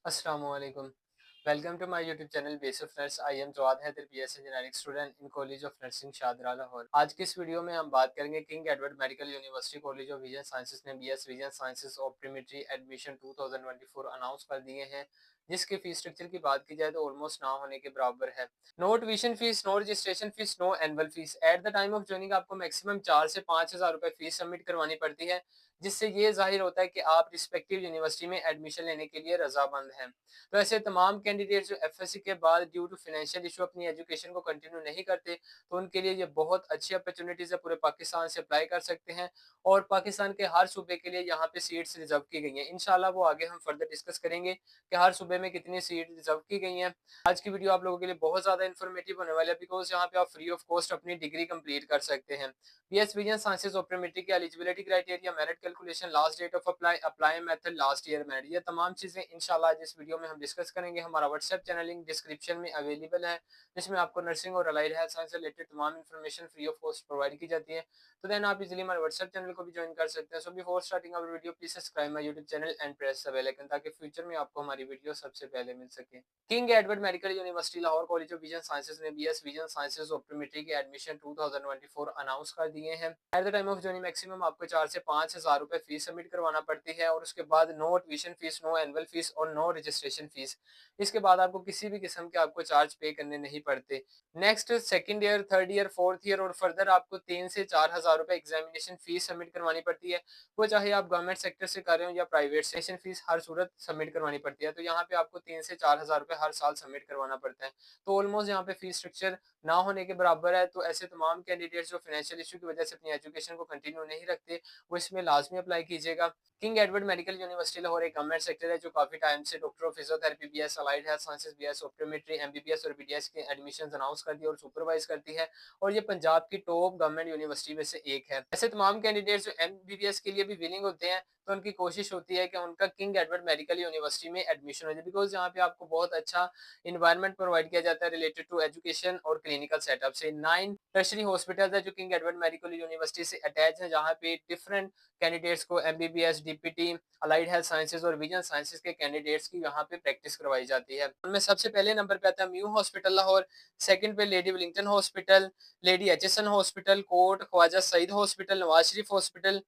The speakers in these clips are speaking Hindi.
Assalamualaikum. Welcome to my YouTube channel Base of Nurse. I am Jawad Haider, BS Engineering student in College of Nursing Shahdara Lahore. आज की इस वीडियो में हम बात करेंगे King Edward medical university college of vision sciences ने BS vision sciences optometry admission 2024 announce कर दिए हैं, जिसकी फीस स्ट्रक्चर की बात की जाए तो ऑलमोस्ट ना होने के बराबर है। No tuition fees, no registration fees, no annual fees. At the time of joining आपको मैक्सिमम 4 से 5 हज़ार रुपए फीस सबमिट करवानी पड़ती है, जिससे ये जाहिर होता है कि आप रिस्पेक्टिव यूनिवर्सिटी में एडमिशन लेने के लिए रजामंद हैं। तो ऐसे तमाम कैंडिडेट जो एफएससी के बाद ड्यू टू फाइनेंशियल इशू अपनी एजुकेशन को कंटिन्यू नहीं करते, तो उनके लिए ये बहुत अच्छी अपॉर्चुनिटीज है। पूरे पाकिस्तान से अप्लाई कर सकते हैं और पाकिस्तान के हर सूबे के लिए यहाँ पे सीट्स रिजर्व की गई हैं। इंशाल्लाह वो आगे हम फर्दर डिस्कस करेंगे कि हर सूबे में कितनी सीट रिजर्व की गई हैं। आज की वीडियो आप लोगों के लिए बहुत ज्यादा इन्फॉर्मेटिव होने वाली है, बिकॉज यहाँ पे आप फ्री ऑफ कॉस्ट अपनी डिग्री कंप्लीट कर सकते हैं। बीएस विजन साइंसेज ऑप्टोमेट्री की eligibility criteria, merit calculation, last date of apply, apply method, last year merit, ये तमाम चीजें इंशाल्लाह आज इस वीडियो में हम डिस्कस करेंगे। हमारा व्हाट्सएप चैनल लिंक डिस्क्रिप्शन में अवेलेबल है, जिसमें आपको नर्सिंग और अलाइड हेल्थ साइंस से रिलेटेड तमाम information free of cost provide की जाती है। तो देन आप इजीली हमारे व्हाट्सएप चैनल को भी ज्वाइन कर सकते हैं। So before starting our video please subscribe my YouTube channel and press the bell icon, ताकि फ्यूचर में आपको हमारी वीडियो सबसे पहले मिल सके। King Edward medical University Lahore College of vision sciences ने बीएस विजन साइंसेज ऑप्टोमेट्री के एडमिशन 2024 अनाउंस कर दिए हैं। At the time of joining maximum आपको 4 से 5 हज़ार रुपए फीस सबमिट करवाना पड़ती है, और उसके बाद no tuition fees, no annual fees और नो रजिस्ट्रेशन फीस। इसके बाद आपको किसी भी किस्म के आपको चार्ज पे करने नहीं पड़ते। Next second year, third year, fourth year और फर्दर आपको 3 से 4 हज़ार रुपए एग्जामिनेशन फीस सबमिट करवानी पड़ती है। वो चाहे आप गवर्नमेंट सेक्टर से कर रहे हो या प्राइवेट सेशन फीस हर सूरत सबमिट करवानी पड़ती है। तो यहाँ पे आपको 3 से 4 हज़ार रुपए हर साल सबमिट करवाना पड़ता है। तो ऑलमोस्ट यहाँ पे फीस स्ट्रक्चर ना होने के बराबर है। तो ऐसे तमाम कैंडिडेट्स जो फाइनेंशियल इशू की वजह से अपनी एजुकेशन को कंटिन्यू नहीं रखते, वो इसमें लाजमी अप्लाई कीजिएगा। King Edward medical University Lahore एक गवर्नमेंट सेक्टर है जो काफी टाइम से doctor of physiotherapy, BS allied health sciences, BS optometry, MBBS और बीडीएस के एडमिशन अनाउंस करती है और सुपरवाइज करती है, और ये पंजाब की टॉप गवर्नमेंट यूनिवर्सिटी में से एक है। ऐसे तमाम कैंडिडेट्स जो एमबीबीएस के लिए भी विलिंग होते हैं, तो उनकी कोशिश होती है कि उनका किंग एडवर्ड मेडिकल यूनिवर्सिटी में एडमिशन हो जाए, बिकॉज यहाँ पे आपको बहुत अच्छा इन्वायरमेंट प्रोवाइड किया जाता है रिलेटेड टू एजुकेशन और क्लिनिकल सेटअप से। 9 टर्शरी हॉस्पिटल है जो किंग एडवर्ड मेडिकल यूनिवर्सिटी से अटैच है, जहाँ पे डिफरेंट कैंडिडेट्स को MBBS, DPT, allied health sciences और विजन साइंसेज के कैंडिडेट्स की यहाँ पे प्रैक्टिस करवाई जाती है। उनमें सबसे पहले नंबर पे आता है म्यू हॉस्पिटल लाहौर, सेकंड पे lady Willingdon hospital, lady Aitchison hospital, Kot Khwaja Saeed hospital, Nawaz Sharif hospital,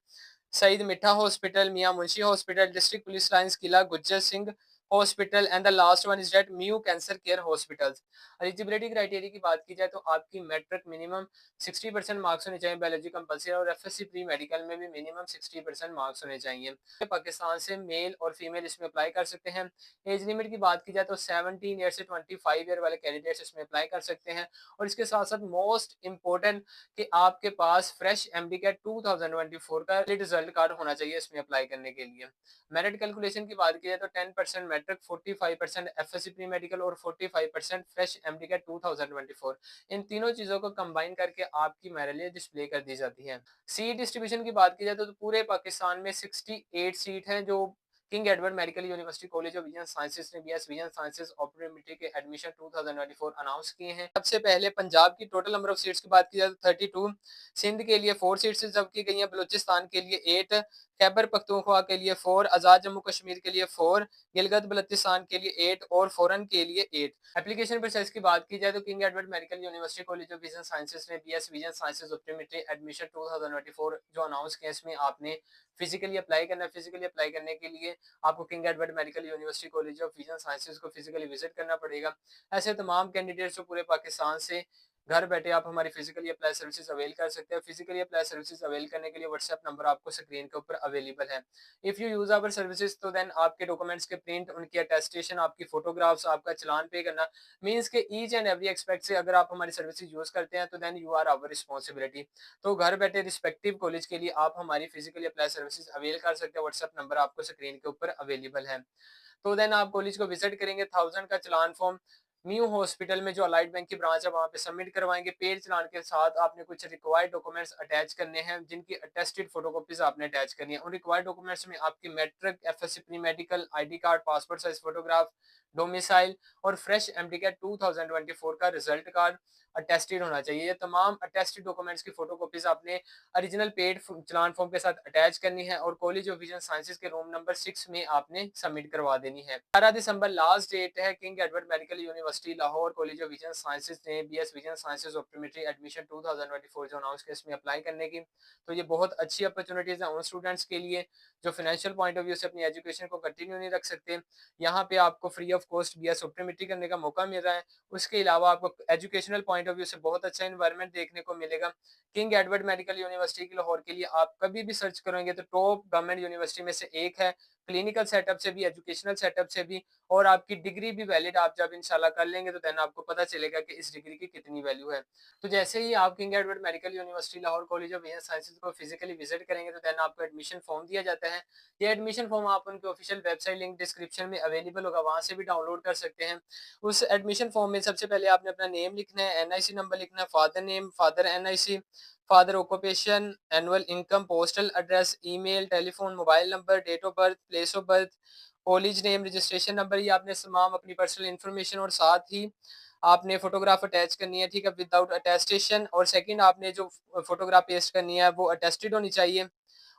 Saeed Mitha hospital, Mian Munshi hospital, district police lines Qila Gujjar Singh hospital and the last one is that म्यू cancer care hospitals. Eligibility criteria की बात की जाए तो आपकी मैट्रिक मिनिमम 60% मार्क्स होने चाहिए, बायोलॉजी कंपलसरी, और एफएससी प्री मेडिकल में भी मिनिमम 60% मार्क्स होने चाहिए। पाकिस्तान से मेल और फीमेल इसमें अप्लाई कर सकते हैं। एज लिमिट की बात की जाए तो 17 ईयर से 25 ईयर वाले कैंडिडेट्स इसमें अप्लाई कर सकते हैं। और इसके साथ साथ मोस्ट इंपॉर्टेंट कि आपके पास फ्रेश एमडी कैट 2024 का रिजल्ट कार्ड होना चाहिए इसमें अप्लाई करने के लिए। मेरिट कैलकुलेशन की बात की जाए तो 10% मैट्रिक, 45% एफएससी प्री मेडिकल और 45% फ्रेश एमडी कैट 2024, इन तीनों चीजों को कंबाइन करके आपकी मेरिट डिस्प्ले कर दी जाती है। सीट डिस्ट्रीब्यूशन की बात की जाए तो पूरे पाकिस्तान में 68 सीट हैं जो king Edward medical university college of vision sciences ने बीएस विजन साइंसेज ऑप्टोमेट्री के एडमिशन 2024 अनाउंस किए हैं। सबसे पहले पंजाब की टोटल नंबर ऑफ सीट्स की बात की जाए तो 32, सिंध के लिए 4 सीट्स रिजर्व की गई हैं, बलूचिस्तान के लिए 8, खैबर पख्तूनख्वा के लिए 4, आजाद जम्मू कश्मीर के लिए 4, गिलगित बल्तिस्तान के लिए 8 और फौरन के लिए 8। एप्लीकेशन प्रोसेस की बात की जाए तो king Edward medical university college of vision sciences ने BS vision sciences optometry admission 2024 जो अनाउंस किया, इसमें आपने फिजिकली अप्लाई करना है। फिजिकली अप्लाई करने के लिए आपको king Edward medical university college of vision sciences को फिजिकली विजिट करना पड़ेगा। ऐसे तमाम कैंडिडेट्स जो पूरे पाकिस्तान से घर बैठे आप हमारी फिजिकली अप्लाई सर्विसेज अवेल कर सकते हैं। फिजिकली अप्लाई सर्विसेज अवेल करने के लिए व्हाट्सएप नंबर आपको स्क्रीन के ऊपर अवेलेबल है। If you use our services तो देन आपके डॉक्यूमेंट्स के प्रिंट, उनकी अटेस्टेशन, आपकी फोटोग्राफ्स, आपका चलान पे करना, मींस के ईच एंड एवरी एक्सपेक्ट से अगर आप हमारी सर्विसेज यूज करते हैं तो then you are our responsibility. तो घर बैठे रिस्पेक्टिव कॉलेज के लिए आप हमारी फिजिकली अप्लाई सर्विसेज अवेल कर सकते हैं। व्हाट्सएप नंबर आपको स्क्रीन के ऊपर अवेलेबल है। तो देन आप कॉलेज को विजिट करेंगे, 1000 का चलान फॉर्म न्यू हॉस्पिटल में जो अलाइड बैंक की ब्रांच है वहां पे सबमिट करवाएंगे। पेड चलान के साथ आपने कुछ रिक्वायर्ड डॉक्यूमेंट्स अटैच करने हैं, जिनकी अटेस्टेड फोटोकॉपीज आपने अटैच करनी है। उन रिक्वायर्ड डॉक्यूमेंट्स में आपकी matric, FSc pre medical, ID card, passport size photograph, domicile और फ्रेश एमडी कैट 2024 का रिजल्ट कार्ड, अटेस्टेड होना चाहिए। ये तमाम अटेस्टेड डॉक्यूमेंट्स की फोटोकॉपीज आपने ओरिजिनल पेड चलान फॉर्म के साथ अटैच करनी है और कॉलेज ऑफ विजन साइंसेज के रूम नंबर 6 में आपने सबमिट करवा देनी है। 18 दिसंबर लास्ट डेट है। King Edward medical University Lahore College of vision sciences ने BS vision sciences optometry admission 2024 जो अनाउंस किया इसमें अप्लाई करने की। तो ये बहुत अच्छी अपॉर्चुनिटीज है उन स्टूडेंट्स के लिए जो फाइनेंशियल पॉइंट ऑफ व्यू से अपनी एजुकेशन को कंटिन्यू नहीं रख सकते। यहाँ पे आपको free of cost BS optometry करने का मौका मिल रहा है। उसके अलावा आपको एजुकेशनल पॉइंट ऑफ व्यू से बहुत अच्छा एनवायरनमेंट देखने को मिलेगा। किंग एडवर्ड मेडिकल यूनिवर्सिटी की लाहौर के लिए आप कभी भी सर्च करेंगे तो टॉप गवर्नमेंट यूनिवर्सिटी में से एक है। क्लिनिकल सेटअप से भी, एजुकेशनल सेटअप से भी, और आपकी डिग्री भी वैलिड आप जब इंशाल्लाह कर लेंगे तो देन आपको पता चलेगा कि इस डिग्री की कितनी वैल्यू है। तो जैसे ही आप king Edward medical University Lahore College of health sciences को फिजिकली विजिट करेंगे तो देन आपको एडमिशन फॉर्म दिया जाता है। ये एडमिशन फॉर्म आप उनके ऑफिशियल वेबसाइट लिंक डिस्क्रिप्शन में अवेलेबल होगा, वहां से भी डाउनलोड कर सकते हैं। उस एडमिशन फॉर्म में सबसे पहले आपने अपना नेम लिखना है, एनआईसी नंबर लिखना है, father name, father NIC, father occupation, annual income, postal address, email, telephone, mobile number, date of birth, place of birth, college name, registration number, ये आपने तमाम अपनी पर्सनल इन्फॉर्मेशन और साथ ही आपने फोटोग्राफ अटैच करनी है, ठीक है, विदाउट अटेस्टेशन। और सेकंड आपने जो फोटोग्राफ पेस्ट करनी है वो अटेस्टेड होनी चाहिए।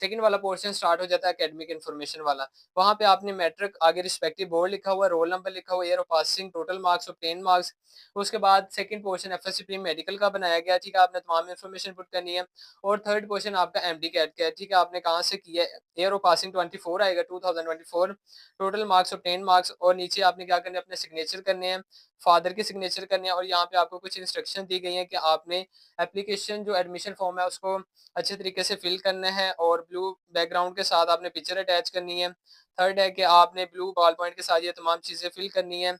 सेकंड वाला पोर्शन स्टार्ट हो जाता है एकेडमिक इन्फॉर्मेशन वाला। वहां पे आपने मैट्रिक आगे रिस्पेक्टिव बोर्ड लिखा हुआ, रोल नंबर लिखा हुआ, year of passing, total marks, obtain marks. उसके बाद second portion FSc pre medical का बनाया गया, ठीक है, आपने तमाम इन्फॉर्मेशन पुट करनी है। और थर्ड पोर्शन आपका एमडी कैट का है, ठीक है, आपने कहाँ से किया है, ईयर ऑफ पासिंग 24 आएगा 2024, टोटल मार्क्स, ऑब्टेन मार्क्स, और नीचे आपने क्या करना है, अपने सिग्नेचर करने हैं, फादर के सिग्नेचर करने हैं। और यहाँ पे आपको कुछ इंस्ट्रक्शन दी गई है कि आपने एप्लीकेशन जो एडमिशन फॉर्म है उसको अच्छे तरीके से फिल करना है और ब्लू बैकग्राउंड के साथ आपने पिक्चर अटैच करनी है। थर्ड है कि आपने ब्लू बॉल पॉइंट के साथ ये तमाम चीज़ें फिल करनी है।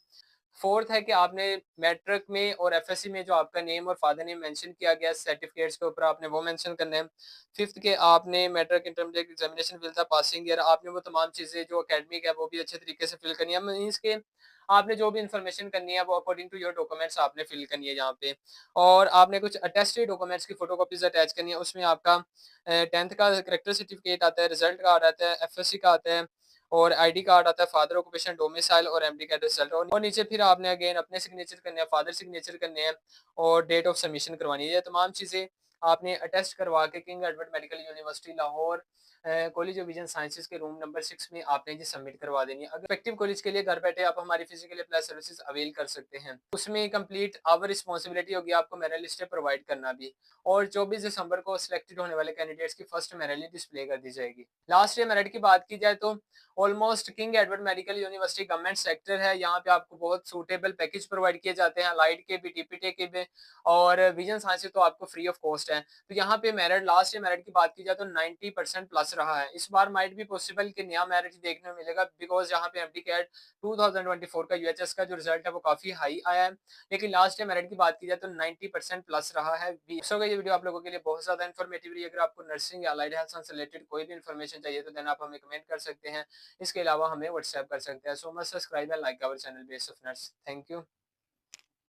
फोर्थ है कि आपने मैट्रिक में और एफएससी में जो आपका नेम और फादर नेम मेंशन किया गया सर्टिफिकेट्स के ऊपर आपने वो मेंशन करना है। फिफ्थ के आपने matric intermediate examination with the passing year, आपने वो तमाम चीज़ें जो एकेडमिक है वो भी अच्छे तरीके से फिल करनी है। मीन्स के आपने जो भी इन्फॉर्मेशन करनी है वो अकॉर्डिंग टू योर डॉक्यूमेंट्स आपने फिल करनी है यहाँ पे। और आपने कुछ अटेस्टेड डॉक्यूमेंट्स की फोटोकॉपीज अटैच करनी है। उसमें आपका 10th का करेक्टर सर्टिफिकेट आता है, रिजल्ट कार्ड आता है, एफएससी का आता है, और आईडी कार्ड आता है, फादर ऑक्यूपेशन, डोमिसाइल और एमडी का रिजल्ट। और नीचे फिर आपने अगेन अपने सिग्नेचर करने हैं, फादर सिग्नेचर करने हैं और डेट ऑफ सबमिशन करवानी है। ये तमाम चीज़ें आपने अटेस्ट करवा के king Edward medical University Lahore College of vision Sciences के रूम नंबर 6 में आपने जी सबमिट करवा देनी है। अगर इफेक्टिव कॉलेज के लिए घर बैठे आप हमारी फिजिकल अप्लाई सर्विसेज अवेल कर सकते हैं। उसमें कंप्लीट आवर रिस्पॉन्सिबिलिटी होगी आपको मेरिट लिस्ट प्रोवाइड करना भी। और 24 दिसंबर को सिलेक्टेड होने वाले कैंडिडेट्स की फर्स्ट मेरिट लिस्ट डिस्प्ले कर दी जाएगी। लास्ट ईयर मेरिट की बात की जाए तो almost king Edward medical university government sector है। यहाँ पे आपको बहुत सूटेबल पैकेज प्रोवाइड किए जाते हैं, अलाइड के भी, टीपीटी के भी, और विजन साइंस तो आपको फ्री ऑफ कॉस्ट है। तो यहाँ पे मेरिट, लास्ट ईयर मेरिट की बात की जाए तो 90% प्लस रहा है। इस बार माइट भी पॉसिबल कि नया मेरिट देखने को मिलेगा, बिकॉज यहाँ पे एमडी कैट 2024 का यूएचएस का जो रिजल्ट है वो काफी हाई आया है। लेकिन लास्ट ईयर मेरिट की बात की जाए तो 90% प्लस रहा है। सो ये वीडियो आप लोगों के लिए बहुत ज्यादा इन्फॉर्मेटिव रही। अगर आपको नर्सिंग या अलाइड हेल्थ से रिलेटेड कोई भी इन्फॉर्मेशन चाहिए तो देन आप हमें कमेंट कर सकते हैं। इसके अलावा हमें व्हाट्सएप कर सकते हैं। So much subscribe and like our channel Base of Nurse. Thank you.